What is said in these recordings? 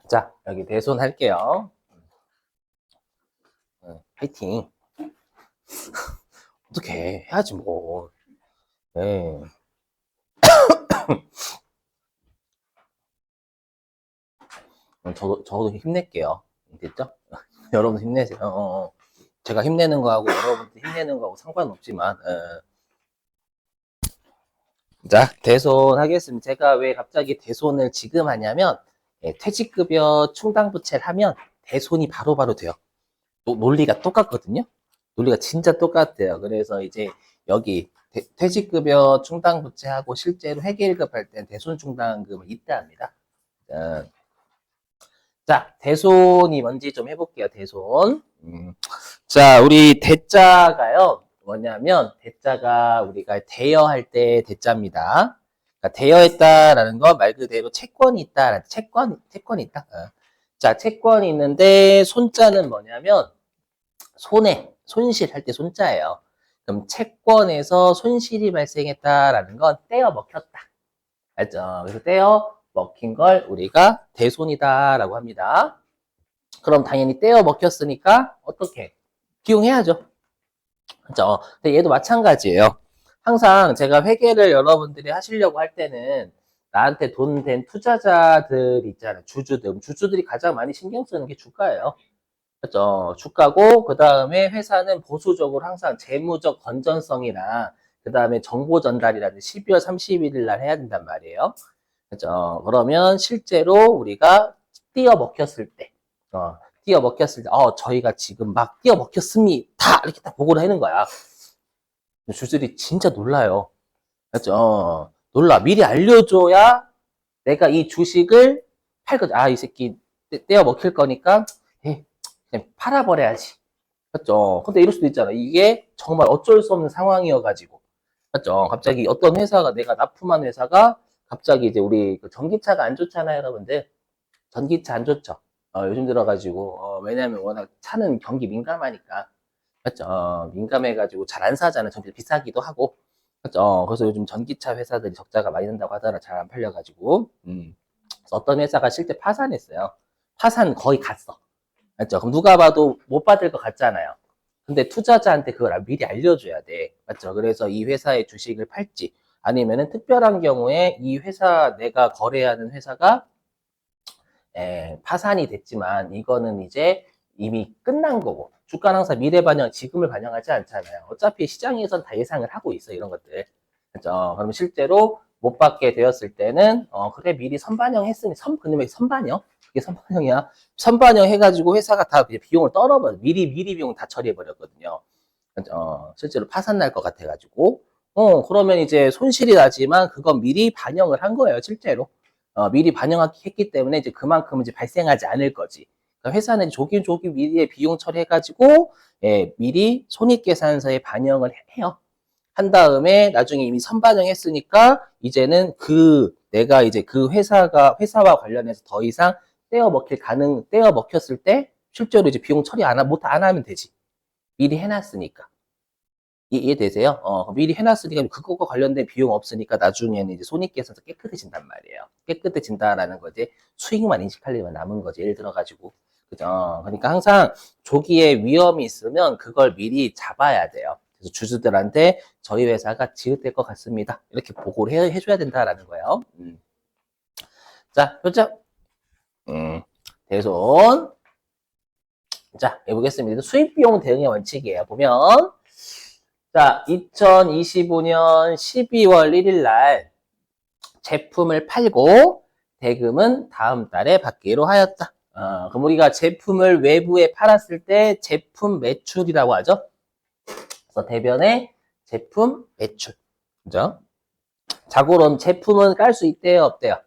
자, 여기 대손 할게요. 파이팅. 어떻게 해야지 뭐. 네. 저도 힘낼게요. 됐죠? 여러분 힘내세요. 제가 힘내는 거하고 여러분들 힘내는 거하고 상관없지만. 자, 대손 하겠습니다. 제가 왜 갑자기 대손을 지금 하냐면, 퇴직급여 충당부채를 하면 대손이 바로바로 돼요. 논리가 똑같거든요. 논리가 진짜 똑같아요. 그래서 이제 여기 퇴직급여 충당부채하고 실제로 회계일급 할 때 대손충당금을 이때합니다. 자, 대손이 뭔지 좀 해볼게요. 대손. 자, 우리 대자가요. 뭐냐면 대자가 우리가 대여할 때 대자입니다. 그러니까 대여했다라는 거 말 그대로 채권이 있다. 채권이 있다. 자, 채권이 있는데 손자는 뭐냐면 손실 할 때 손자예요. 그럼 채권에서 손실이 발생했다라는 건 떼어 먹혔다. 알죠? 그래서 떼어 먹힌 걸 우리가 대손이다라고 합니다. 그럼 당연히 떼어 먹혔으니까 어떻게? 비용해야죠. 그죠? 근데 얘도 마찬가지예요. 항상 제가 회계를 여러분들이 하시려고 할 때는 나한테 돈 된 투자자들 있잖아요. 주주들이 가장 많이 신경 쓰는 게 주가예요. 그죠? 주가고, 그 다음에 회사는 보수적으로 항상 재무적 건전성이나, 그 다음에 정보 전달이라는 12월 31일 날 해야 된단 말이에요. 그죠? 그러면 실제로 우리가 띄어 먹혔을 때, 띄어 먹혔을 때, 저희가 지금 막 띄어 먹혔습니다. 이렇게 딱 보고를 하는 거야. 주주들이 진짜 놀라요. 그죠? 놀라. 미리 알려줘야 내가 이 주식을 팔거든. 이 새끼 떼어 먹힐 거니까, 그냥 팔아버려야지. 맞죠? 근데 이럴 수도 있잖아. 이게 정말 어쩔 수 없는 상황이어가지고. 맞죠? 갑자기 어떤 회사가, 내가 납품한 회사가 갑자기 이제 우리 그 전기차가 안 좋잖아요, 여러분들. 전기차 안 좋죠? 요즘 들어가지고, 왜냐면 워낙 차는 경기 민감하니까. 맞죠? 민감해가지고 잘 안 사잖아요. 전기 비싸기도 하고. 맞죠? 그래서 요즘 전기차 회사들이 적자가 많이 난다고 하더라. 잘 안 팔려가지고. 그래서 어떤 회사가 실제 파산했어요. 파산 거의 갔어. 맞죠? 그럼 누가 봐도 못 받을 것 같잖아요. 근데 투자자한테 그걸 미리 알려줘야 돼. 맞죠? 그래서 이 회사의 주식을 팔지. 아니면은 특별한 경우에 이 회사, 내가 거래하는 회사가 파산이 됐지만 이거는 이제 이미 끝난 거고. 주가는 항상 미래 반영, 지금을 반영하지 않잖아요. 어차피 시장에선 다 예상을 하고 있어, 이런 것들. 그죠? 그럼 실제로 못 받게 되었을 때는, 그래, 미리 선반영했으니, 그놈의 선반영? 이게 선반영이야. 선반영 해가지고 회사가 다 비용을 떨어버려. 미리 비용 다 처리해버렸거든요. 실제로 파산 날 것 같아가지고. 그러면 이제 손실이 나지만 그건 미리 반영을 한 거예요, 실제로. 미리 반영했기 때문에 이제 그만큼 이제 발생하지 않을 거지. 그러니까 회사는 조기 미리에 비용 처리해가지고, 미리 손익계산서에 반영을 해요. 한 다음에 나중에 이미 선반영했으니까 이제는 내가 이제 그 회사와 관련해서 더 이상 떼어 먹혔을 때 실제로 이제 비용 처리 안 하면 되지. 미리 해놨으니까. 이해되세요? 미리 해놨으니까 그것과 관련된 비용 없으니까 나중에는 이제 손익계산서 깨끗해진단 말이에요. 깨끗해진다라는 거지. 수익만 인식하려면 남은 거지. 예를 들어가지고. 그죠? 그러니까 항상 조기에 위험이 있으면 그걸 미리 잡아야 돼요. 그래서 주주들한테 저희 회사가 지읒될 것 같습니다. 이렇게 보고를 해줘야 된다라는 거예요. 자, 그렇죠? 대손. 자, 해보겠습니다. 수익비용 대응의 원칙이에요. 보면, 자, 2025년 12월 1일 날 제품을 팔고 대금은 다음 달에 받기로 하였다. 그럼 우리가 제품을 외부에 팔았을 때 제품 매출이라고 하죠. 그래서 대변에 제품 매출. 그죠? 자, 그럼 제품은 깔 수 있대요, 없대요?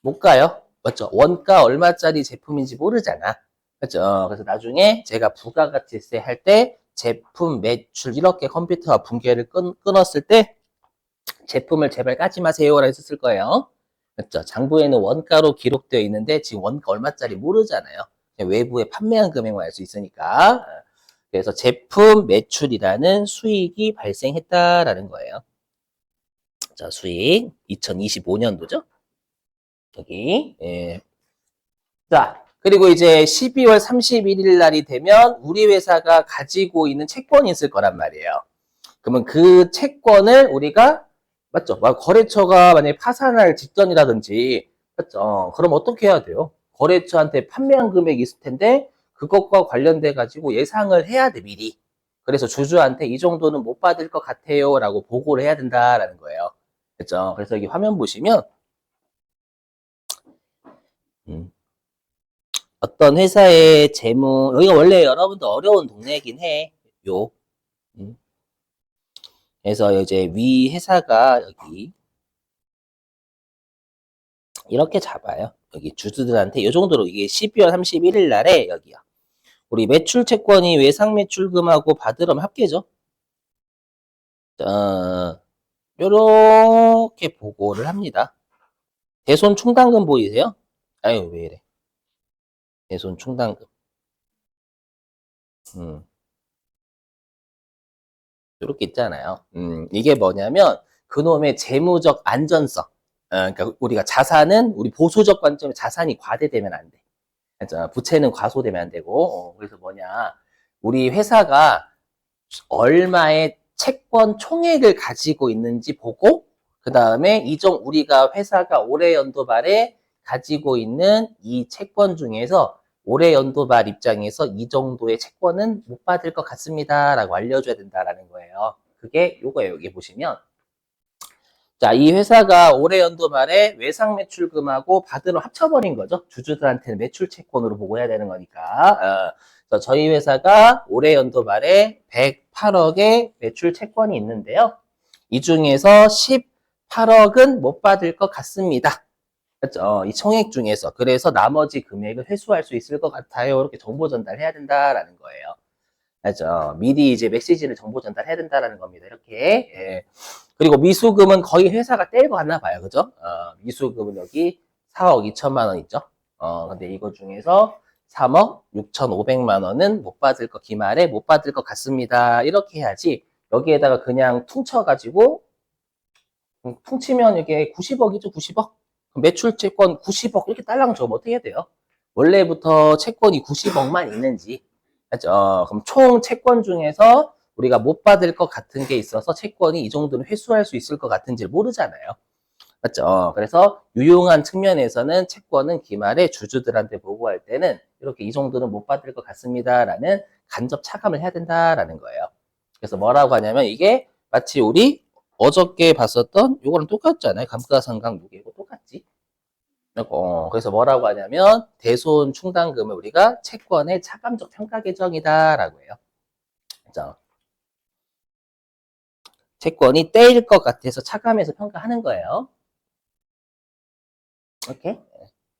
못 가요. 맞죠? 원가 얼마짜리 제품인지 모르잖아. 그죠? 그래서 나중에 제가 부가가치세 할 때 제품 매출 이렇게 컴퓨터가 분계를 끊었을 때 제품을 제발 까지 마세요라고 했을 거예요. 그렇죠? 장부에는 원가로 기록되어 있는데 지금 원가 얼마짜리 모르잖아요. 외부에 판매한 금액만 알 수 있으니까. 그래서 제품 매출이라는 수익이 발생했다라는 거예요. 자, 수익 2025년도죠? 여기 자, 그리고 이제 12월 31일 날이 되면 우리 회사가 가지고 있는 채권이 있을 거란 말이에요. 그러면 그 채권을 우리가, 맞죠? 거래처가 만약에 파산할 직전이라든지, 맞죠? 그럼 어떻게 해야 돼요? 거래처한테 판매한 금액이 있을 텐데, 그것과 관련돼 가지고 예상을 해야 돼, 미리. 그래서 주주한테 이 정도는 못 받을 것 같아요 라고 보고를 해야 된다라는 거예요. 그렇죠? 그래서 여기 화면 보시면 음, 어떤 회사의 재무, 여기가 원래 여러분들 어려운 동네이긴 해. 요. 음. 그래서 이제 위 회사가 여기 이렇게 잡아요. 여기 주주들한테 이 정도로 이게 12월 31일 날에 여기요. 우리 매출 채권이 외상 매출금하고 받으려면 합계죠. 요렇게 보고를 합니다. 대손 충당금 보이세요? 아유, 왜 이래. 대손 충당금. 요렇게 있잖아요. 이게 뭐냐면 그놈의 재무적 안전성. 그러니까 우리가 자산은 우리 보수적 관점에 자산이 과대되면 안 돼. 그렇죠? 부채는 과소되면 안 되고. 그래서 뭐냐. 우리 회사가 얼마의 채권 총액을 가지고 있는지 보고 그 다음에 우리가 회사가 올해 연도 말에 가지고 있는 이 채권 중에서 올해 연도 말 입장에서 이 정도의 채권은 못 받을 것 같습니다라고 알려줘야 된다라는 거예요. 그게 요거예요. 여기 보시면 자, 이 회사가 올해 연도 말에 외상 매출금하고 받으러 합쳐버린 거죠. 주주들한테는 매출 채권으로 보고 해야 되는 거니까. 그래서 저희 회사가 올해 연도 말에 108억의 매출 채권이 있는데요. 이 중에서 18억은 못 받을 것 같습니다. 그렇죠? 이 총액 중에서. 그래서 나머지 금액을 회수할 수 있을 것 같아요. 이렇게 정보 전달해야 된다라는 거예요. 알죠? 미리 이제 메시지를 정보 전달해야 된다라는 겁니다. 이렇게. 예. 그리고 미수금은 거의 회사가 떼고 갔나 봐요. 그죠? 미수금은 여기 4억 2천만 원 있죠? 근데 이거 중에서 3억 6,500만 원은 못 받을 거, 기말에 못 받을 것 같습니다. 이렇게 해야지. 여기에다가 그냥 퉁쳐가지고, 퉁치면 이게 90억이죠, 90억? 매출 채권 90억 이렇게 딸랑 적으면 어떻게 해야 돼요? 원래부터 채권이 90억만 있는지, 맞죠? 그럼 총 채권 중에서 우리가 못 받을 것 같은 게 있어서 채권이 이 정도는 회수할 수 있을 것 같은지를 모르잖아요. 맞죠? 그래서 유용한 측면에서는 채권은 기말에 주주들한테 보고할 때는 이렇게 이 정도는 못 받을 것 같습니다라는 간접 차감을 해야 된다라는 거예요. 그래서 뭐라고 하냐면 이게 마치 우리 어저께 봤었던 요거랑 똑같잖아요. 감가상각 무게고 똑같지. 그래서 뭐라고 하냐면 대손 충당금을 우리가 채권의 차감적 평가 계정이다라고 해요. 그죠? 채권이 떼일 것 같아서 차감해서 평가하는 거예요. 오케이?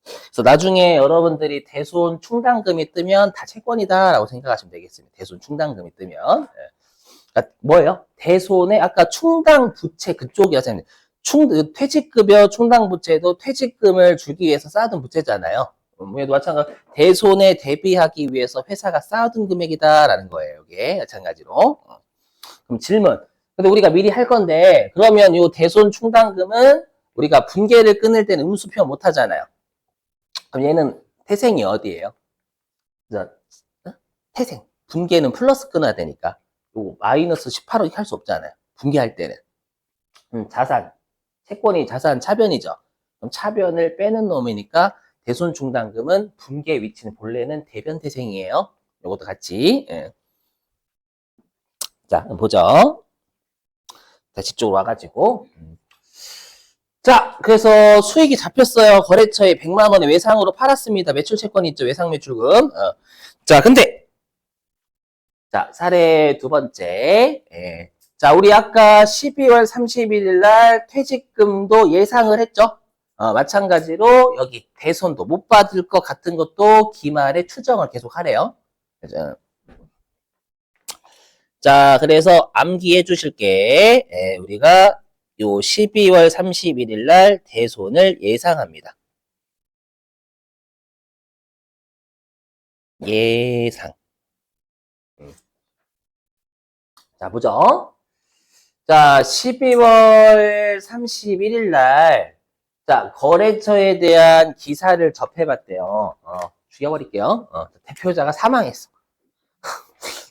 그래서 나중에 여러분들이 대손 충당금이 뜨면 다 채권이다라고 생각하시면 되겠습니다. 대손 충당금이 뜨면. 그러니까 뭐예요? 대손의 아까 충당 부채 그쪽이었잖아요. 퇴직급여 충당 부채도 퇴직금을 주기 위해서 쌓아둔 부채잖아요. 얘도 마찬가지로 대손에 대비하기 위해서 회사가 쌓아둔 금액이다라는 거예요. 이게 마찬가지로. 그럼 질문. 근데 우리가 미리 할 건데 그러면 이 대손 충당금은 우리가 분계를 끊을 때는 음수표 못 하잖아요. 그럼 얘는 태생이 어디예요? 태생. 분계는 플러스 끊어야 되니까. 요 마이너스 18억 할 수 없잖아요. 분계할 때는. 자산. 채권이 자산 차변이죠. 그럼 차변을 빼는 놈이니까 대손충당금은 분계 위치는 본래는 대변태생이에요. 요것도 같이. 예. 자, 보죠. 다시 쪽으로 와가지고. 자, 그래서 수익이 잡혔어요. 거래처에 100만 원의 외상으로 팔았습니다. 매출 채권 있죠. 외상 매출금. 자, 근데 자, 사례 두 번째. 예. 자, 우리 아까 12월 31일 날 퇴직금도 예상을 했죠. 마찬가지로 여기 대손도 못 받을 것 같은 것도 기말에 추정을 계속 하래요. 그죠? 자, 그래서 암기해 주실게. 예, 우리가 요 12월 31일 날 대손을 예상합니다. 예상. 자, 보죠. 자, 12월 31일 날, 자, 거래처에 대한 기사를 접해봤대요. 죽여버릴게요. 대표자가 사망했어.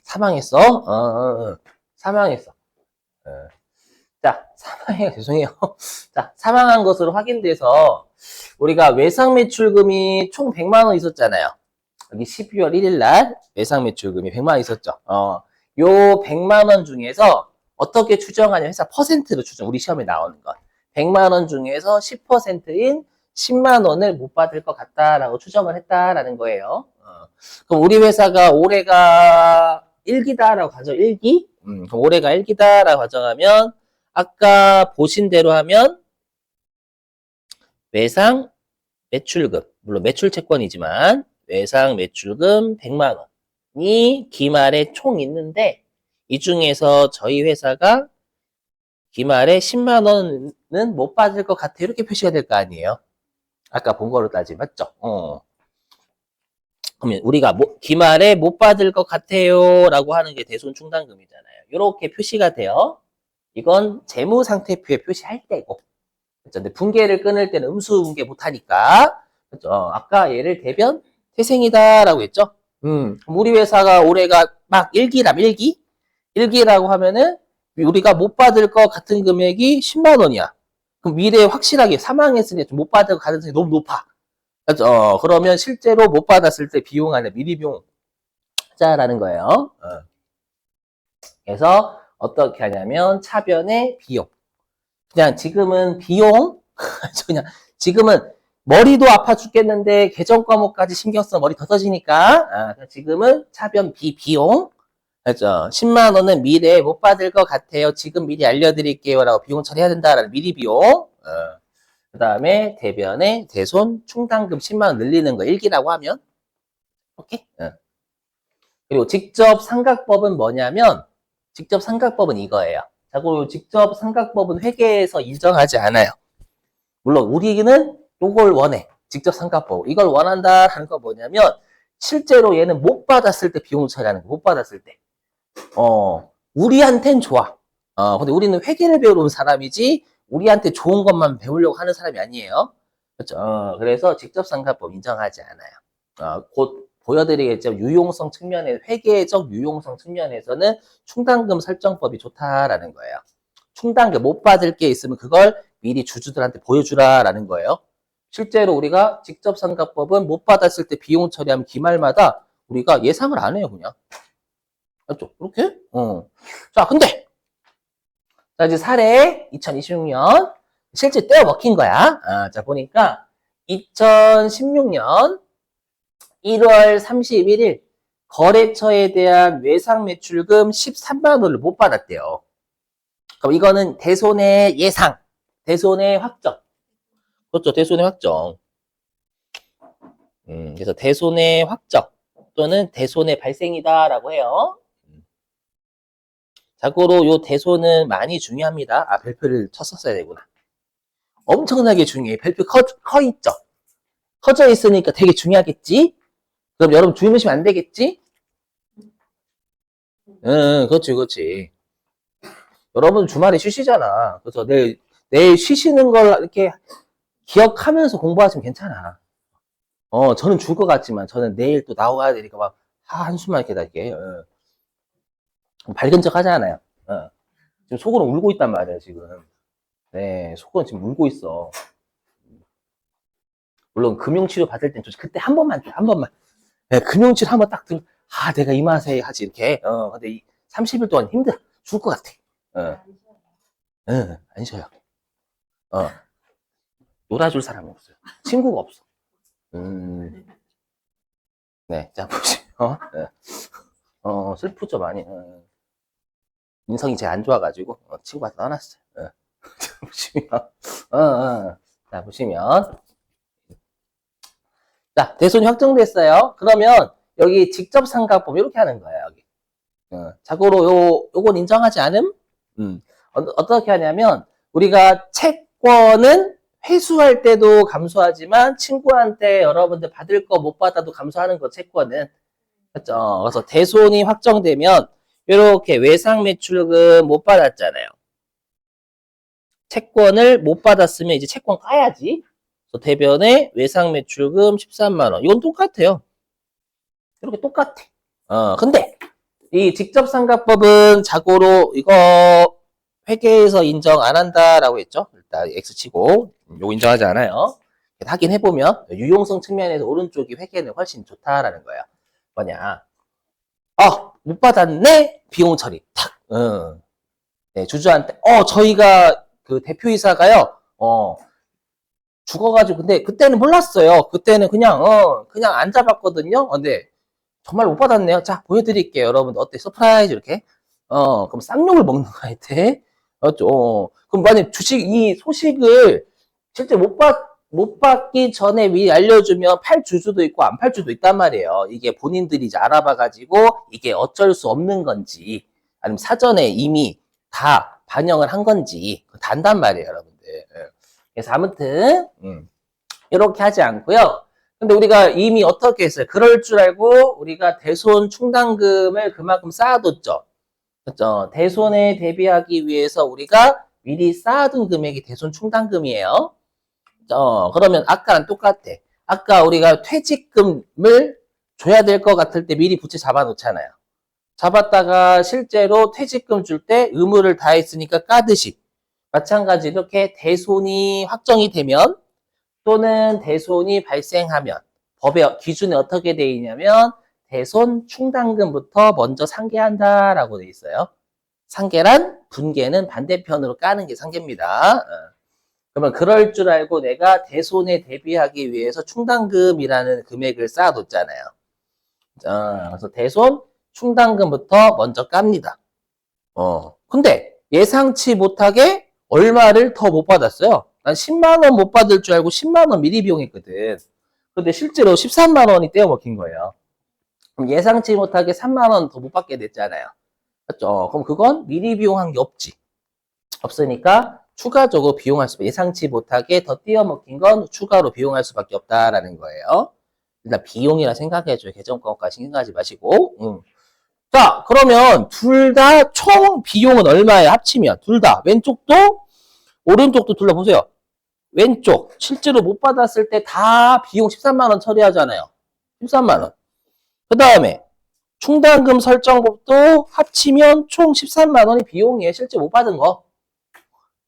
사망했어. 사망했어. 자, 죄송해요. 자, 사망한 것으로 확인돼서 우리가 외상 매출금이 총 100만 원 있었잖아요. 여기 12월 1일 날 외상 매출금이 100만 원 있었죠. 요 100만 원 중에서 어떻게 추정하냐 회사 퍼센트로 추정. 우리 시험에 나오는 것. 100만 원 중에서 10%인 10만 원을 못 받을 것 같다라고 추정을 했다라는 거예요. 그럼 우리 회사가 올해가 1기다라고 가정 1기? 그럼 올해가 1기다라고 가정하면 아까 보신 대로 하면 외상 매출금, 물론 매출 채권이지만 외상 매출금 100만 원이 기말에 총 있는데 이 중에서 저희 회사가 기말에 10만 원은 못 받을 것 같아요. 이렇게 표시가 될 거 아니에요. 아까 본 거로 따지면 맞죠? 그러면 우리가 기말에 못 받을 것 같아요 라고 하는 게 대손 충당금이잖아요. 이렇게 표시가 돼요. 이건 재무상태표에 표시할 때고. 그렇죠? 근데 분계를 끊을 때는 음수 분계 못하니까. 그렇죠? 아까 얘를 대변 태생이다라고 했죠? 우리 회사가 올해가 막 1기람, 1기? 1기라고 하면은 우리가 못 받을 것 같은 금액이 10만 원이야. 그럼 미래에 확실하게 사망했으니 못 받을 가능성이 너무 높아. 그렇죠? 그러면 실제로 못 받았을 때 비용 안에 미리 비용 자라는 거예요. 그래서 어떻게 하냐면 차변의 비용. 그냥 지금은 비용, 그냥 지금은 머리도 아파 죽겠는데 개정 과목까지 신경 써 머리 더 터지니까 지금은 차변 비용. 그렇죠. 10만 원은 미래에 못 받을 것 같아요. 지금 미리 알려드릴게요. 라고 비용 처리해야 된다라는 미리 비용. 그 다음에 대변에 대손 충당금 10만 원 늘리는 거 1기라고 하면 오케이? 그리고 직접 상각법은 뭐냐면 직접 상각법은 이거예요. 자고 직접 상각법은 회계에서 인정하지 않아요. 물론 우리는 이걸 원해. 직접 상각법. 이걸 원한다라는 건 뭐냐면 실제로 얘는 못 받았을 때 비용 처리하는 거. 못 받았을 때. 우리한텐 좋아. 근데 우리는 회계를 배우러 온 사람이지 우리한테 좋은 것만 배우려고 하는 사람이 아니에요. 그렇죠. 그래서 직접 상각법 인정하지 않아요. 곧 보여드리겠지만 유용성 측면에 회계적 유용성 측면에서는 충당금 설정법이 좋다라는 거예요. 충당금 못 받을 게 있으면 그걸 미리 주주들한테 보여주라라는 거예요. 실제로 우리가 직접 상각법은 못 받았을 때 비용 처리하면 기말마다 우리가 예상을 안 해요, 그냥. 맞죠? 그렇게? 자, 근데 자, 이제 사례 2026년 실제 떼어 먹힌 거야. 자, 보니까 2016년 1월 31일 거래처에 대한 외상 매출금 13만 원을 못 받았대요. 그럼 이거는 대손의 예상, 대손의 확정. 그렇죠, 대손의 확정. 그래서 대손의 확정 또는 대손의 발생이다라고 해요. 자고로 요 대손은 많이 중요합니다. 별표를 쳤었어야 되구나. 엄청나게 중요해. 별표 커 있죠? 커져 있으니까 되게 중요하겠지? 그럼 여러분 주무시면 안 되겠지? 응, 그렇지, 그렇지. 여러분 주말에 쉬시잖아. 그래서 내일 쉬시는 걸 이렇게 기억하면서 공부하시면 괜찮아. 저는 줄 것 같지만 저는 내일 또 나와야 되니까 막 한숨만 이렇게 날게. 밝은 척 하잖아요. 지금 속으로 울고 있단 말이에요, 지금. 네, 속으로 지금 울고 있어. 물론 금융치료 받을 땐 그때 한 번만 줘, 한 번만. 네, 금융치료 한번 딱 내가 이 맛에 하지, 이렇게. 근데 이 30일 동안 힘들어. 죽을 것 같아. 안 쉬어요. 놀아줄 사람이 없어요. 친구가 없어. 네, 자, 보시면, 슬프죠, 많이. 인성이 제일 안 좋아가지고, 친구가 떠났어요. 보시면, 자, 보시면. 자, 대손이 확정됐어요. 그러면, 여기 직접 상각법, 이렇게 하는 거예요, 여기. 자고로 요건 인정하지 않음? 어떻게 하냐면, 우리가 채권은 회수할 때도 감소하지만, 친구한테 여러분들 받을 거 못 받아도 감소하는 거, 채권은. 그렇죠? 그래서 대손이 확정되면, 이렇게 외상 매출금 못 받았잖아요. 채권을 못 받았으면 이제 채권 까야지. 그래서 대변에 외상 매출금 13만 원. 이건 똑같아요. 이렇게 똑같아. 근데 이 직접상각법은 자고로 이거 회계에서 인정 안 한다라고 했죠. 일단 X 치고 요거 인정하지 않아요. 확인해보면 유용성 측면에서 오른쪽이 회계는 훨씬 좋다라는 거예요. 뭐냐. 못 받았네? 비용 처리. 탁. 네, 주주한테, 저희가 그 대표이사가요, 죽어가지고, 근데 그때는 몰랐어요. 그때는 그냥 안 잡았거든요. 근데 정말 못 받았네요. 자, 보여드릴게요. 여러분, 어때? 서프라이즈, 이렇게. 그럼 쌍욕을 먹는 거야, 돼? 그럼 만약 이 소식을 실제 못 받기 전에 미리 알려주면 팔 주주도 있고 안 팔 주도 있단 말이에요. 이게 본인들이 이제 알아봐가지고 이게 어쩔 수 없는 건지 아니면 사전에 이미 다 반영을 한 건지 단단 말이에요, 여러분들. 그래서 아무튼 이렇게 하지 않고요. 근데 우리가 이미 어떻게 했어요? 그럴 줄 알고 우리가 대손 충당금을 그만큼 쌓아뒀죠. 그렇죠? 대손에 대비하기 위해서 우리가 미리 쌓아둔 금액이 대손 충당금이에요. 그러면 아까랑 똑같아. 아까 우리가 퇴직금을 줘야 될 것 같을 때 미리 부채 잡아놓잖아요. 잡았다가 실제로 퇴직금 줄 때 의무를 다했으니까 까듯이 마찬가지로 이렇게 대손이 확정이 되면 또는 대손이 발생하면 법의 기준에 어떻게 되어 있냐면 대손 충당금부터 먼저 상계한다라고 되어 있어요. 상계란 분계는 반대편으로 까는 게 상계입니다. 그러면 그럴 줄 알고 내가 대손에 대비하기 위해서 충당금이라는 금액을 쌓아뒀잖아요. 그래서 대손 충당금부터 먼저 깝니다. 근데 예상치 못하게 얼마를 더 못 받았어요. 난 10만 원 못 받을 줄 알고 10만 원 미리 비용했거든. 근데 실제로 13만 원이 떼어먹힌 거예요. 그럼 예상치 못하게 3만 원 더 못 받게 됐잖아요. 맞죠? 그럼 그건 미리 비용한 게 없으니까 추가적으로 비용할 예상치 못하게 더 띄어먹힌 건 추가로 비용할 수밖에 없다라는 거예요. 일단 비용이라 생각해줘요. 계정권까지 신경하지 마시고. 자, 그러면 둘 다 총 비용은 얼마예요? 합치면 둘 다 왼쪽도 오른쪽도 둘러보세요. 왼쪽 실제로 못 받았을 때 다 비용 13만 원 처리하잖아요. 13만 원. 그 다음에 충당금 설정법도 합치면 총 13만 원이 비용이에요. 실제 못 받은 거.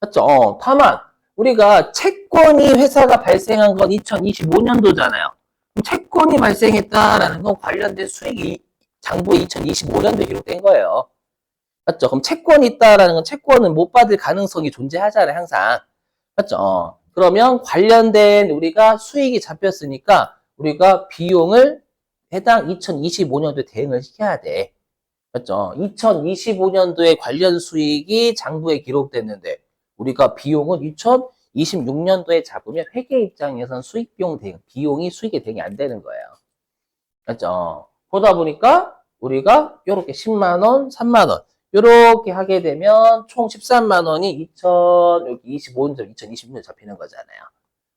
맞죠? 다만 우리가 채권이 회사가 발생한 건 2025년도잖아요. 채권이 발생했다라는 건 관련된 수익이 장부에 2025년도에 기록된 거예요. 맞죠? 그럼 채권이 있다라는 건 채권은 못 받을 가능성이 존재하잖아요, 항상. 맞죠? 그러면 관련된 우리가 수익이 잡혔으니까 우리가 비용을 해당 2025년도에 대응을 시켜야 돼. 맞죠? 2025년도에 관련 수익이 장부에 기록됐는데 우리가 비용은 2026년도에 잡으면 회계 입장에선 수익 비용 대응, 비용이 수익에 대응이 안 되는 거예요. 맞죠? 그러다 보니까 우리가 이렇게 10만 원, 3만 원 이렇게 하게 되면 총 13만 원이 2025년, 2026년 잡히는 거잖아요.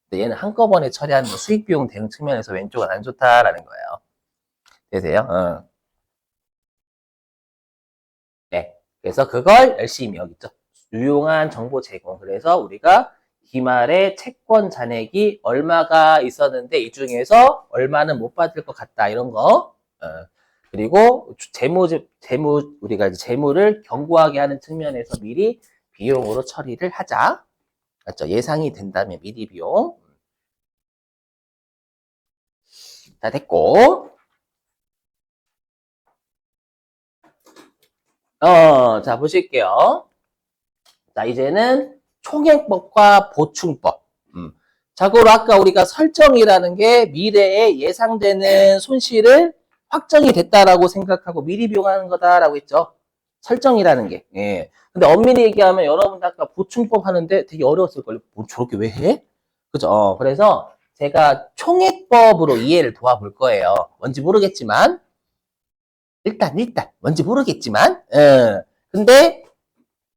근데 얘는 한꺼번에 처리하는 거 수익 비용 대응 측면에서 왼쪽은 안 좋다라는 거예요. 되세요? 네. 그래서 그걸 열심히 여기 있죠. 유용한 정보 제공. 그래서 우리가 기말에 채권 잔액이 얼마가 있었는데 이 중에서 얼마는 못 받을 것 같다 이런 거. 그리고 우리가 이제 재무를 견고하게 하는 측면에서 미리 비용으로 처리를 하자. 맞죠? 예상이 된다면 미리 비용. 자, 됐고. 자, 보실게요. 자, 이제는 총액법과 보충법. 자고로 아까 우리가 설정이라는 게 미래에 예상되는 손실을 확정이 됐다라고 생각하고 미리 비용하는 거다라고 했죠. 설정이라는 게. 예. 근데 엄밀히 얘기하면 여러분들 아까 보충법 하는데 되게 어려웠을걸요. 뭐 저렇게 왜 해? 그죠? 그래서 제가 총액법으로 이해를 도와볼 거예요. 뭔지 모르겠지만. 일단 뭔지 모르겠지만. 근데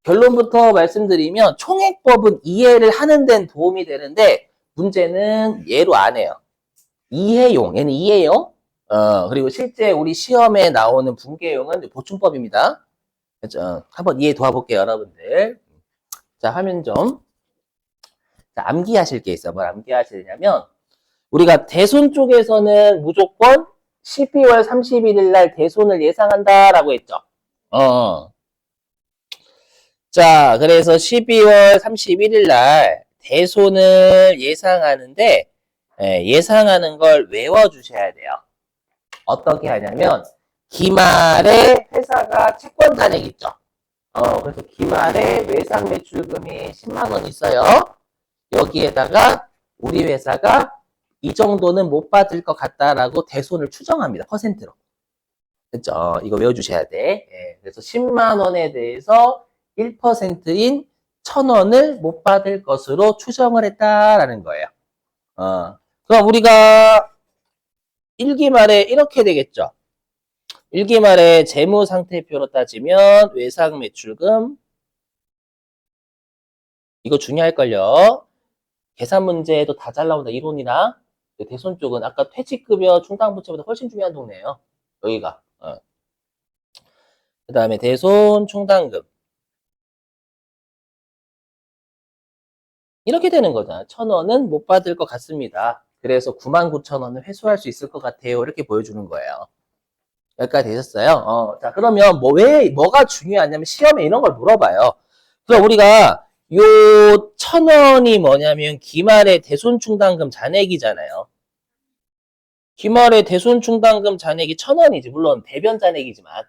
결론부터 말씀드리면 총액법은 이해를 하는 데는 도움이 되는데 문제는 얘로 안 해요. 이해용, 얘는 이해용. 그리고 실제 우리 시험에 나오는 분계용은 보충법입니다. 그렇죠? 한번 이해 도와볼게요, 여러분들. 자, 화면 좀. 자, 암기하실 게 있어. 뭘 암기하시냐면, 우리가 대손 쪽에서는 무조건 12월 31일 날 대손을 예상한다라고 했죠. 자, 그래서 12월 31일 날 대손을 예상하는데, 예상하는 걸 외워주셔야 돼요. 어떻게 하냐면, 기말에 회사가 채권 잔액 있죠. 그래서 기말에 외상 매출금이 10만 원 있어요. 여기에다가 우리 회사가 이 정도는 못 받을 것 같다라고 대손을 추정합니다. 퍼센트로. 됐죠? 이거 외워주셔야 돼. 그래서 10만 원에 대해서 1%인 1,000원을 못 받을 것으로 추정을 했다라는 거예요. 그럼 우리가 일기 말에 이렇게 되겠죠. 일기 말에 재무 상태표로 따지면 외상 매출금 이거 중요할걸요. 계산 문제도 다 잘 나온다. 이론이나 대손 쪽은 아까 퇴직급여 충당부채보다 훨씬 중요한 동네예요. 여기가. 그 다음에 대손 충당금. 이렇게 되는 거잖아. 1,000원은 못 받을 것 같습니다. 그래서 99,000원을 회수할 수 있을 것 같아요. 이렇게 보여주는 거예요. 여기까지 되셨어요? 자, 그러면 뭐가 중요하냐면 시험에 이런 걸 물어봐요. 그럼 우리가 요 1,000원이 뭐냐면 기말의 대손충당금 잔액이잖아요. 기말의 대손충당금 잔액이 1,000원이지. 물론 대변 잔액이지만.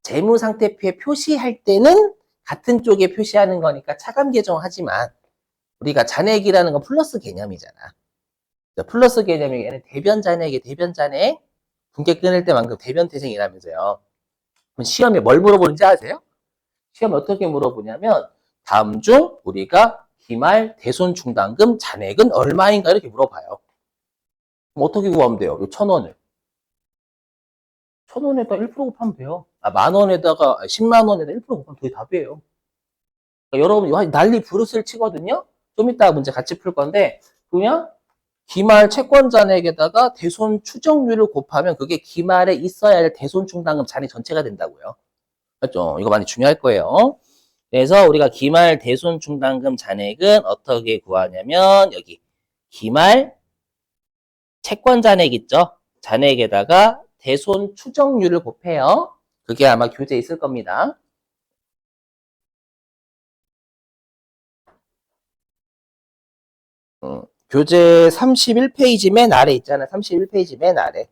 재무상태표에 표시할 때는 같은 쪽에 표시하는 거니까 차감 계정하지만 우리가 잔액이라는 건 플러스 개념이잖아. 플러스 개념이 얘는 대변 잔액이 대변 잔액 분께 끊을 때만큼 대변 태생이라면서요. 그럼 시험에 뭘 물어보는지 아세요? 시험에 어떻게 물어보냐면 다음 중 우리가 기말 대손충당금 잔액은 얼마인가 이렇게 물어봐요. 그럼 어떻게 구하면 돼요? 요 1,000원을. 1,000원에다 1% 곱하면 돼요. 만 원에다가 10만 원에다 1% 곱하면 그게 답이에요. 그러니까 여러분 난리 부르스를 치거든요. 좀 이따 문제 같이 풀 건데 그냥 기말 채권 잔액에다가 대손 추정률을 곱하면 그게 기말에 있어야 할 대손 충당금 잔액 전체가 된다고요. 맞죠? 이거 많이 중요할 거예요. 그래서 우리가 기말 대손 충당금 잔액은 어떻게 구하냐면 여기 기말 채권 잔액 있죠? 잔액에다가 대손 추정률을 곱해요. 그게 아마 교재에 있을 겁니다. 교재 31페이지 맨 아래 있잖아요. 31페이지 맨 아래.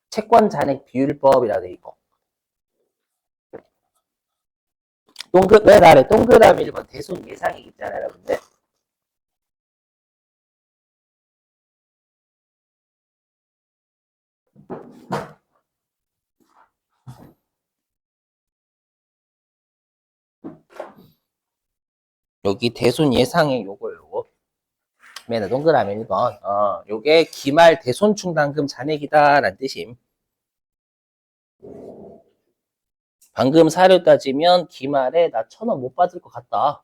채권 잔액 비율법이라 돼 있고. 맨 아래 동그라미 1번 대손 예상액 있잖아요, 여러분들. 여기 대손 예상액 요거. 맨 동그라미 1번. 요게 기말 대손 충당금 잔액이다라는 뜻임. 방금 사료 따지면 기말에 나 1,000원 못 받을 것 같다.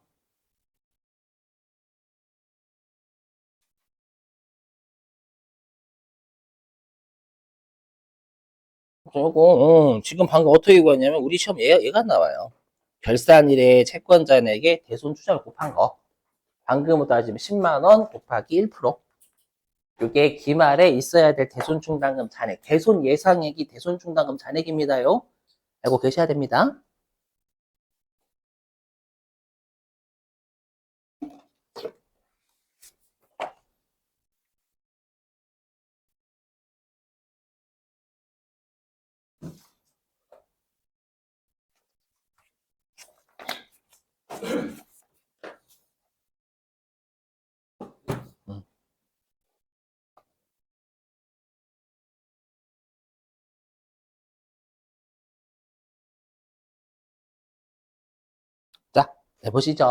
지금 방금 어떻게 구했냐면 우리 시험 얘가 나와요. 결산일에 채권 잔액에 대손 추정을 곱한 거. 방금으로 따지면 10만 원 곱하기 1%. 이게 기말에 있어야 될 대손 충당금 잔액. 대손 예상액이 대손 충당금 잔액입니다요. 알고 계셔야 됩니다. 자, 해보시죠.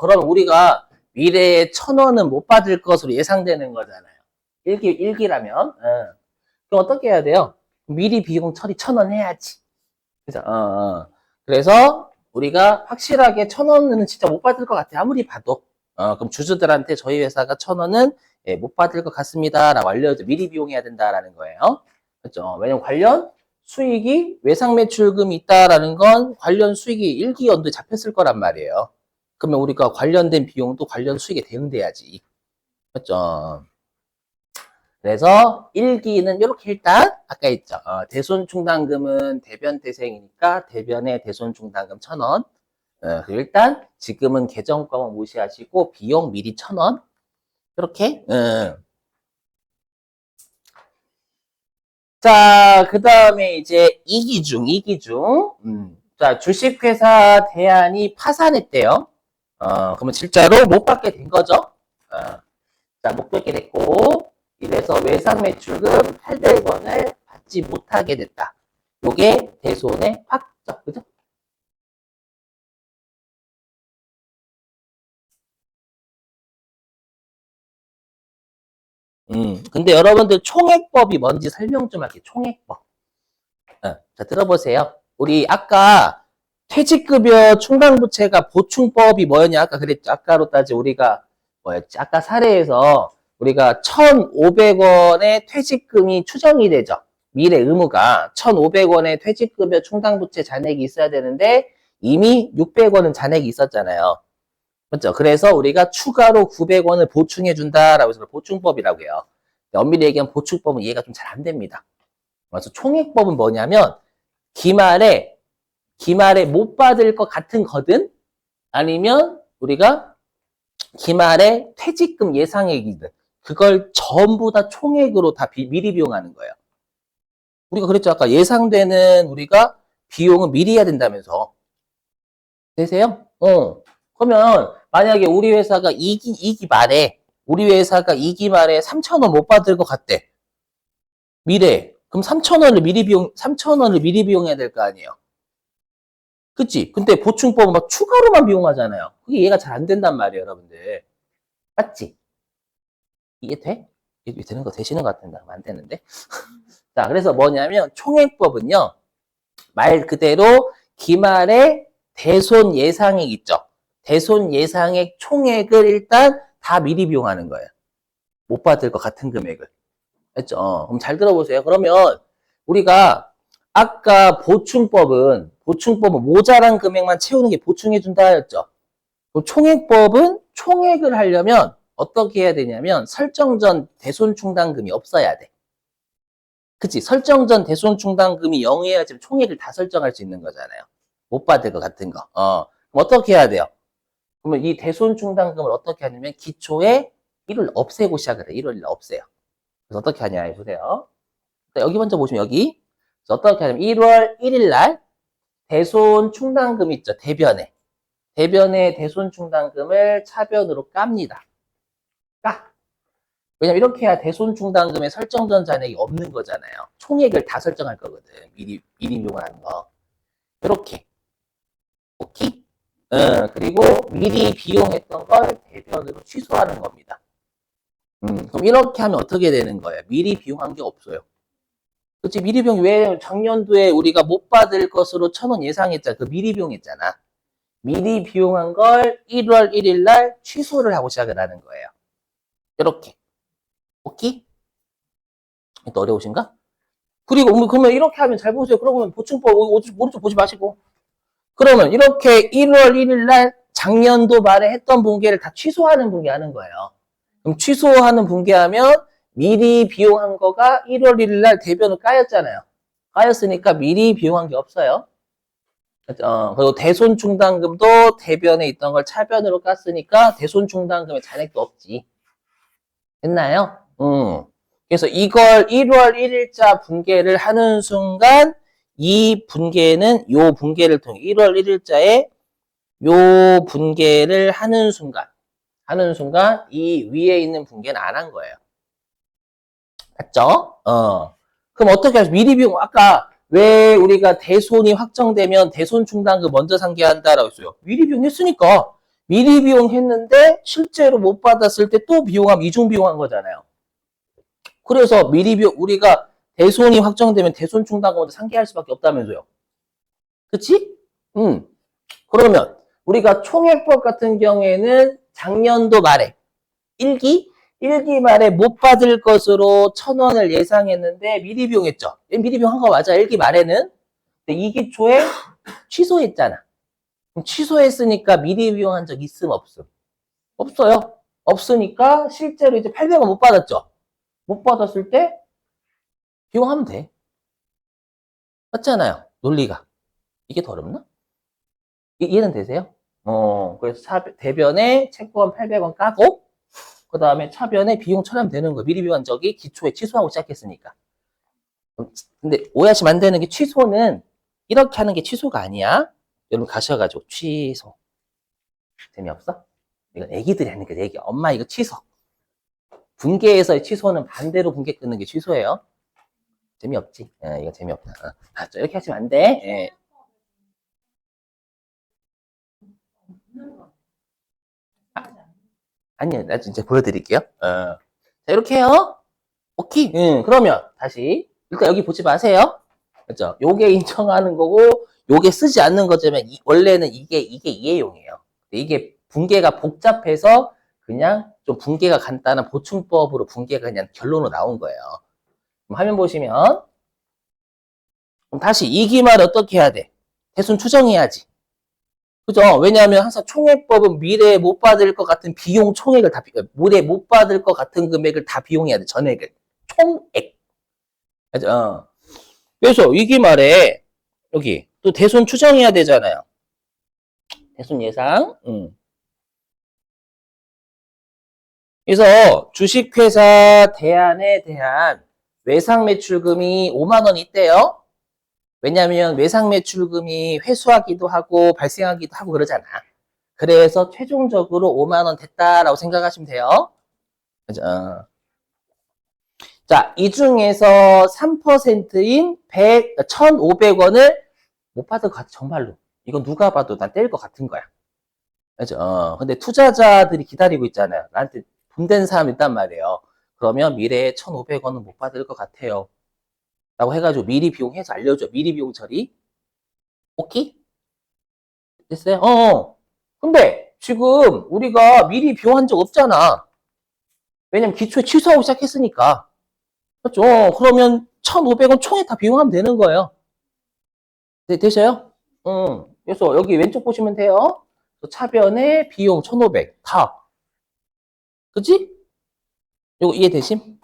그럼 우리가 미래에 1,000원은 못 받을 것으로 예상되는 거잖아요. 일기라면. 그럼 어떻게 해야 돼요? 미리 비용 처리 1,000원 해야지. 그죠? 그래서 우리가 확실하게 1,000원은 진짜 못 받을 것 같아. 아무리 봐도. 그럼 주주들한테 저희 회사가 1,000원은 못 받을 것 같습니다. 라고 알려줘. 미리 비용해야 된다라는 거예요. 그렇죠? 왜냐면 관련 수익이 외상 매출금이 있다라는 건 관련 수익이 일기연도에 잡혔을 거란 말이에요. 그러면 우리가 관련된 비용도 관련 수익에 대응돼야지. 맞죠? 그래서 일기는 이렇게 일단 아까 했죠. 대손충당금은 대변 대생이니까 대변의 대손충당금 1,000원. 일단 지금은 계정과목 무시하시고 비용 미리 1,000원. 이렇게. 자, 그 다음에 이제 이기중. 자, 주식회사 대안이 파산했대요. 그러면 실제로 못 받게 된 거죠. 자, 못 받게 됐고, 이래서 외상 매출금 800원을 받지 못하게 됐다. 요게 대손의 확정, 그죠? 근데 여러분들 총액법이 뭔지 설명 좀 할게요. 총액법. 자, 들어보세요. 우리 아까 퇴직급여 충당부채가 보충법이 뭐였냐? 아까 그랬죠. 아까로 따지 우리가 뭐였지? 아까 사례에서 우리가 1,500원의 퇴직금이 추정이 되죠. 미래 의무가 1,500원의 퇴직급여 충당부채 잔액이 있어야 되는데 이미 600원은 잔액이 있었잖아요. 맞죠? 그래서 우리가 추가로 900원을 보충해 준다라고 해서 보충법이라고 해요. 엄밀히 얘기하면 보충법은 이해가 좀 잘 안 됩니다. 그래서 총액법은 뭐냐면 기말에 못 받을 것 같은 거든 아니면 우리가 기말에 퇴직금 예상액이든 그걸 전부 다 총액으로 다 미리 비용하는 거예요. 우리가 그랬죠. 아까 예상되는 우리가 비용은 미리 해야 된다면서. 되세요? 그러면 만약에 우리 회사가 2기 말에 3,000원 못 받을 것 같대. 미래. 그럼 3,000원을 미리 비용해야 될 거 아니에요. 그치? 근데 보충법은 막 추가로만 비용하잖아요. 그게 이해가 잘 안 된단 말이에요, 여러분들. 맞지? 이게 돼? 이게 되는 거 되시는 것 같은데. 안 되는데. 자, 그래서 뭐냐면 총액법은요. 말 그대로 기말에 대손 예상액 있죠. 대손 예상액 총액을 일단 다 미리 비용하는 거예요. 못 받을 것 같은 금액을. 했죠. 그럼 잘 들어보세요. 그러면 우리가 아까 보충법은 모자란 금액만 채우는 게 보충해준다 했죠. 총액법은 총액을 하려면 어떻게 해야 되냐면 설정 전 대손충당금이 없어야 돼. 그치? 설정 전 대손충당금이 0이어야 지금 총액을 다 설정할 수 있는 거잖아요. 못 받을 것 같은 거. 그럼 어떻게 해야 돼요? 그러면 이 대손충당금을 어떻게 하냐면 기초에 1을 없애고 시작을 해. 1을 없애요. 그래서 어떻게 하냐 보세요. 여기 먼저 보시면 여기 어떻게 하냐면 1월 1일 날 대손 충당금 있죠. 대변에 대손 충당금을 차변으로 깝니다. 왜냐면 이렇게 해야 대손 충당금의 설정전 잔액이 없는 거잖아요. 총액을 다 설정할 거거든. 미리 비용하는 거. 이렇게. 오케이? 그리고 미리 비용했던 걸 대변으로 취소하는 겁니다. 그럼 이렇게 하면 어떻게 되는 거예요? 미리 비용한 게 없어요. 그치? 미리 비용 왜 작년도에 우리가 못 받을 것으로 1,000원 예상했잖아. 그 미리 비용했잖아. 미리 비용한 걸 1월 1일 날 취소를 하고 시작을 하는 거예요. 이렇게. 오케이? 또 어려우신가? 그리고 그러면 이렇게 하면 잘 보세요. 그러면 보충법 오른쪽 보지 마시고. 그러면 이렇게 1월 1일 날 작년도 말에 했던 분계를 다 취소하는 분계하는 거예요. 그럼 취소하는 분계하면 미리 비용한 거가 1월 1일 날 대변을 까였잖아요. 까였으니까 미리 비용한 게 없어요. 그리고 대손충당금도 대변에 있던 걸 차변으로 깠으니까 대손충당금의 잔액도 없지. 됐나요? 그래서 이걸 1월 1일자 분계를 하는 순간 이 분계는 요 분계를 통해 1월 1일자에 요 분계를 하는 순간 이 위에 있는 분계는 안 한 거예요. 맞죠? 그럼 어떻게 하죠? 미리 비용 아까 왜 우리가 대손이 확정되면 대손 충당금 먼저 상계한다라고 했어요. 미리 비용했으니까 미리 비용했는데 실제로 못 받았을 때 또 비용하면 이중 비용한 거잖아요. 그래서 미리 비용 우리가 대손이 확정되면 대손 충당금 먼저 상계할 수밖에 없다면서요. 그치? 그러면 우리가 총액법 같은 경우에는 작년도 말에 1기 일기 말에 못 받을 것으로 1,000원을 예상했는데 미리 비용했죠. 미리 비용한 거 맞아. 일기 말에는. 근데 2기 초에 취소했잖아. 그럼 취소했으니까 미리 비용한 적 있음 없음? 없어요. 없으니까 실제로 이제 800원 못 받았죠. 못 받았을 때 비용하면 돼. 맞잖아요. 논리가. 이게 더 어렵나? 이해는 되세요? 그래서 대변에 채권 800원 까고, 그 다음에 차변에 비용 처리하면 되는 거예요. 미리 비용한 적이 기초에 취소하고 시작했으니까. 근데 오해하시면 안 되는 게 취소는 이렇게 하는 게 취소가 아니야. 여러분 가셔가지고 취소. 재미없어? 이건 애기들이 하는 게 애기. 엄마 이거 취소. 분계에서의 취소는 반대로 분계 끊는 게 취소예요. 재미없지? 이거 재미없다. 이렇게 하시면 안 돼. 예. 아니요, 나 진짜 보여드릴게요. 자, 이렇게 해요. 오케이. 그러면 다시 일단 여기 보지 마세요. 그죠? 요게 인정하는 거고, 요게 쓰지 않는 거지만 원래는 이게 이해용이에요. 이게 분계가 복잡해서 그냥 좀 분계가 간단한 보충법으로 분계가 그냥 결론으로 나온 거예요. 그럼 화면 보시면 그럼 다시 이기말 어떻게 해야 돼? 대순 추정해야지. 그죠? 왜냐하면 항상 총액법은 미래에 못 받을 것 같은 비용 총액을 다, 미래에 못 받을 것 같은 금액을 다 비용해야 돼, 전액을. 총액. 그죠? 그래서 위기 말에, 여기, 또 대손 추정해야 되잖아요. 대손 예상. 그래서 주식회사 대안에 대한 외상 매출금이 5만 원 있대요. 왜냐하면 외상 매출금이 회수하기도 하고 발생하기도 하고 그러잖아. 그래서 최종적으로 5만 원 됐다라고 생각하시면 돼요. 그죠? 자, 이 중에서 3%인 1,500원을 못 받을 것 같아, 정말로. 이건 누가 봐도 난 떼일 것 같은 거야. 그죠? 근데 투자자들이 기다리고 있잖아요. 나한테 돈 된 사람 있단 말이에요. 그러면 미래에 1,500원은 못 받을 것 같아요. 라고 해가지고 미리 비용해서 알려줘. 미리 비용 처리. 오케이? 됐어요? 근데 지금 우리가 미리 비용한 적 없잖아. 왜냐면 기초에 취소하고 시작했으니까. 그렇죠? 그러면 1,500원 총에 다 비용하면 되는 거예요. 네, 되셔요? 그래서 여기 왼쪽 보시면 돼요. 차변에 비용 1,500. 다. 그치? 이거 이해되심?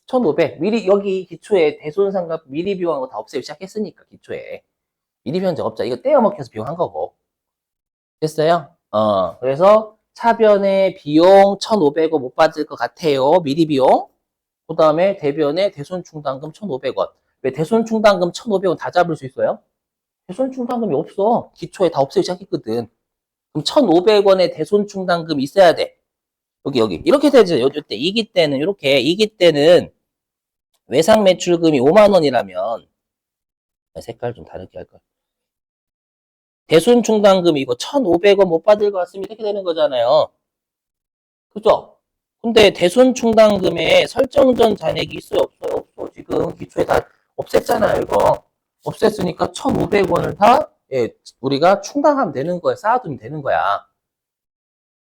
1,500. 미리, 여기 기초에 대손상과 미리 비용한 거 다 없애고 시작했으니까, 기초에. 미리 비용 적 없자. 이거 떼어먹혀서 비용한 거고. 됐어요? 그래서 차변에 비용 1,500원 못 받을 것 같아요. 미리 비용. 그 다음에 대변에 대손충당금 1,500원. 왜 대손충당금 1,500원 다 잡을 수 있어요? 대손충당금이 없어. 기초에 다 없애기 시작했거든. 그럼 1,500원의 대손충당금이 있어야 돼. 여기. 이렇게 되죠. 요때 이기 때는, 이렇게. 이기 때는 외상 매출금이 5만 원이라면, 색깔 좀 다르게 할 거야. 대손충당금 이거 1,500원 못 받을 것 같으면 이렇게 되는 거잖아요. 그죠? 근데 대손충당금에 설정전 잔액이 있어요? 없어요? 없어. 지금 기초에 다 없앴잖아요, 이거. 없앴으니까 1,500원을 다, 예, 우리가 충당하면 되는 거야. 쌓아두면 되는 거야.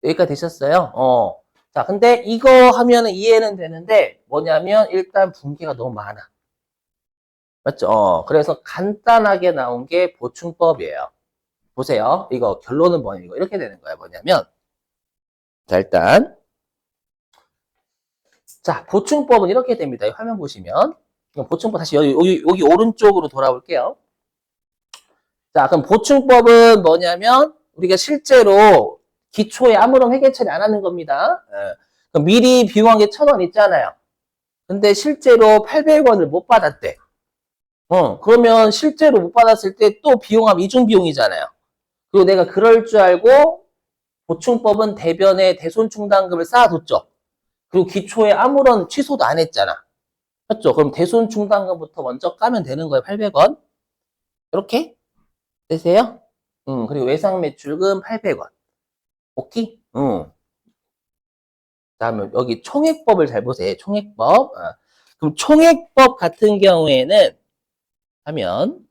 여기까지 되셨어요? 자, 근데 이거 하면은 이해는 되는데, 뭐냐면, 일단 분기가 너무 많아. 맞죠? 그래서 간단하게 나온 게 보충법이에요. 보세요. 이거 결론은 뭐냐, 이거 이렇게 되는 거야. 뭐냐면, 자, 일단, 자, 보충법은 이렇게 됩니다. 화면 보시면. 보충법 다시 여기 오른쪽으로 돌아올게요. 자, 그럼 보충법은 뭐냐면, 우리가 실제로 기초에 아무런 회계 처리 안 하는 겁니다. 그럼 미리 비용한 게 1,000원 있잖아요. 근데 실제로 800원을 못 받았대. 그러면 실제로 못 받았을 때 또 비용하면 이중 비용이잖아요. 그리고 내가 그럴 줄 알고 보충법은 대변에 대손충당금을 쌓아뒀죠. 그리고 기초에 아무런 취소도 안 했잖아. 맞죠? 그럼 대손충당금부터 먼저 까면 되는 거예요. 800원. 이렇게 되세요? 그리고 외상매출금 800원. 오케이? 다음에 여기 총액법을 잘 보세요. 총액법. 그럼 총액법 같은 경우에는 하면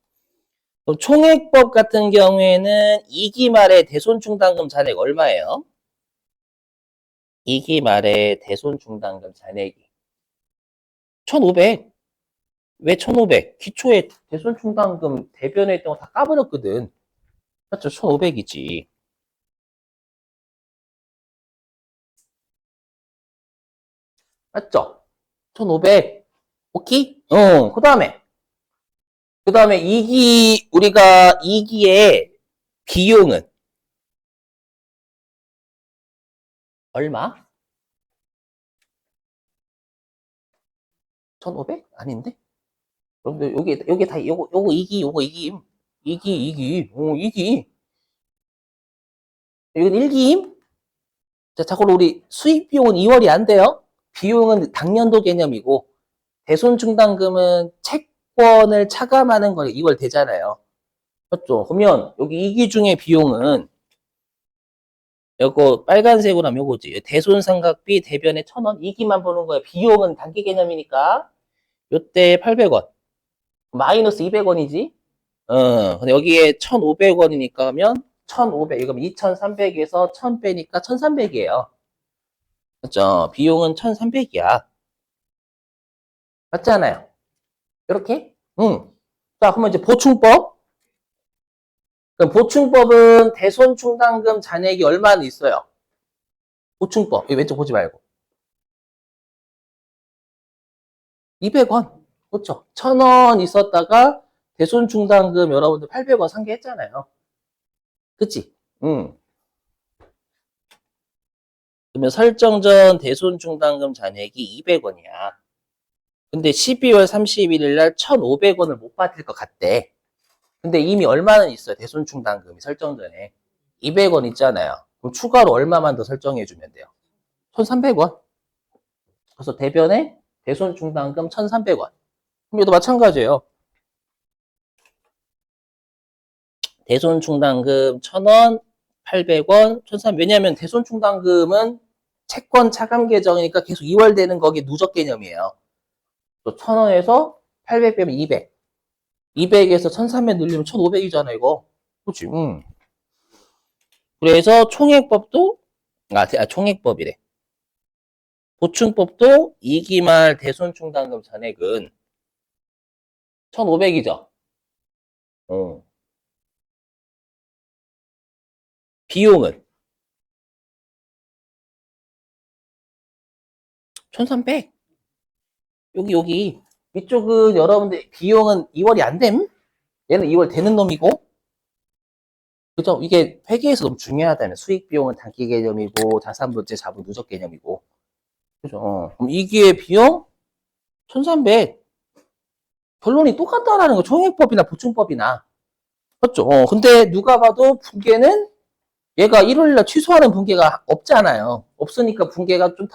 그럼 총액법 같은 경우에는 2기 말에 대손충당금 잔액 얼마예요? 2기 말에 대손 충당금 잔액이 1,500. 왜 1,500? 기초에 대손 충당금 대변에 있던 거 다 까버렸거든. 맞죠? 1,500이지. 맞죠? 1,500. 오케이? 그 다음에 2기, 우리가 2기의 비용은 얼마? 1,500? 아닌데? 여러분들, 여기 다, 요거 2기, 요거 2기, 2기. 오, 2기. 이건 1기임? 자, 자고로 우리 수입 비용은 2월이 안 돼요. 비용은 당년도 개념이고, 대손 충당금은 채권을 차감하는 거에 2월 되잖아요. 맞죠? 그러면 여기 2기 중에 비용은 요거 빨간색으로 하면 요거지. 대손 삼각비 대변에 1,000원 2기만 보는 거예요. 비용은 단기 개념이니까 요때 800원 마이너스 200원이지. 근데 여기에 1,500원이니까 하면 1,500 이거면 2,300에서 1,000 빼니까 1,300이에요. 맞죠? 비용은 1,300이야. 맞잖아요. 이렇게? 응. 자, 그러면 이제 보충법. 그럼 보충법은 대손 충당금 잔액이 얼마나 있어요? 보충법. 이 왼쪽 보지 말고. 200원. 그렇죠. 1,000원 있었다가 대손 충당금 여러분들 800원 상계했잖아요. 그치? 응. 그러면 설정 전 대손 충당금 잔액이 200원이야. 근데 12월 31일 날 1,500원을 못 받을 것 같대. 근데 이미 얼마는 있어요? 대손 충당금이 설정 전에. 200원 있잖아요. 그럼 추가로 얼마만 더 설정해 주면 돼요? 1,300원. 그래서 대변에 대손 충당금 1,300원. 그럼 이것도 마찬가지예요. 대손 충당금 1,000원, 800원, 1,300원. 왜냐하면 대손 충당금은 채권 차감 계정이니까 계속 이월되는 거기 누적 개념이에요. 또 1,000원에서 800 빼면 200. 200에서 1,300 늘리면 1,500이잖아, 이거. 그렇지. 그래서 총액법도 총액법이래. 보충법도 2기 말 대손 충당금 잔액은 1,500이죠. 비용은 1,300. 여기. 이쪽은 여러분들 비용은 2월이 안 됨? 얘는 2월 되는 놈이고. 그죠? 이게 회계에서 너무 중요하다면 수익 비용은 단기 개념이고 자산부채 자본 누적 개념이고. 그죠? 그럼 2기의 비용 1,300. 결론이 똑같다라는 거. 총액법이나 보충법이나. 맞죠? 근데 누가 봐도 분계는 얘가 1월날 취소하는 분계가 없잖아요. 없으니까 분계가 좀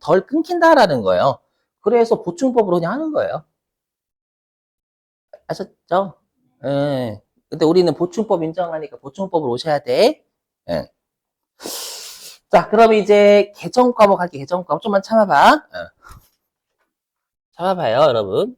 덜 끊긴다라는 거예요. 그래서 보충법으로 그냥 하는 거예요. 아셨죠? 예. 근데 우리는 보충법 인정하니까 보충법으로 오셔야 돼. 예. 자, 그럼 이제 개정 과목 할게. 개정 과목 좀만 참아봐. 참아봐요, 여러분.